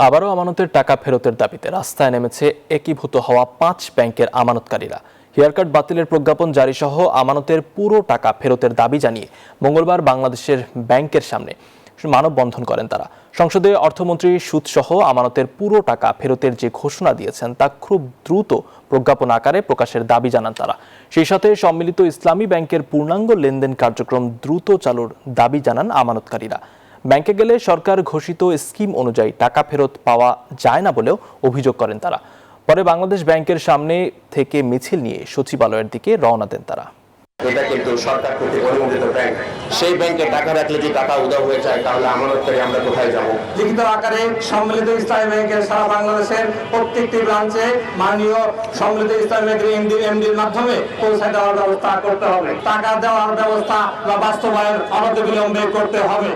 আবারও আমানতের টাকা ফেরতের দাবিতে রাস্তায় নেমেছে একীভূত হওয়া ৫ ব্যাংকের আমানতকারীরা। হেয়ারকাট বাতিলের প্রজ্ঞাপন জারি সহ আমানতের পুরো টাকা ফেরতের দাবি জানিয়ে মঙ্গলবার বাংলাদেশের ব্যাংকের সামনে মানববন্ধন করেন তারা। সংসদে অর্থমন্ত্রী সুদসহ আমানতের পুরো টাকা ফেরতের যে ঘোষণা দিয়েছেন তা খুব দ্রুত প্রজ্ঞাপন আকারে প্রকাশের দাবি জানান তারা। সেই সাথে সম্মিলিত ইসলামী ব্যাংকের পূর্ণাঙ্গ লেনদেন কার্যক্রম দ্রুত চালুর দাবি জানান আমানতকারীরা। ব্যাংকে গেলে সরকার ঘোষিত স্কিম অনুযায়ী টাকা ফেরত পাওয়া যায় না বলেও অভিযোগ করেন তারা। পরে বাংলাদেশ ব্যাংকের সামনে থেকে মিছিল নিয়ে সচিবালয়ের দিকে রওনা দেন তারা। এটা কিন্তু সরকার কর্তৃক অনুমোদিত ব্যাংক, সেই ব্যাংকে টাকা রাখলে যদি টাকা উধাও হয়ে যায় তাহলে আমানতকারী আমরা কোথায় যাব? লিখিত আকারে সম্মিলিত ইসলামী ব্যাংকের সারা বাংলাদেশের প্রত্যেকটি ব্রাঞ্চে মাননীয় সম্মিলিত ইসলামী ব্যাংকের এমডির মাধ্যমে পৌঁছায় দেওয়ার ব্যবস্থা করতে হবে। টাকা দেওয়ার ব্যবস্থা বা বাস্তবায়ন অনতিবিলম্বে করতে হবে।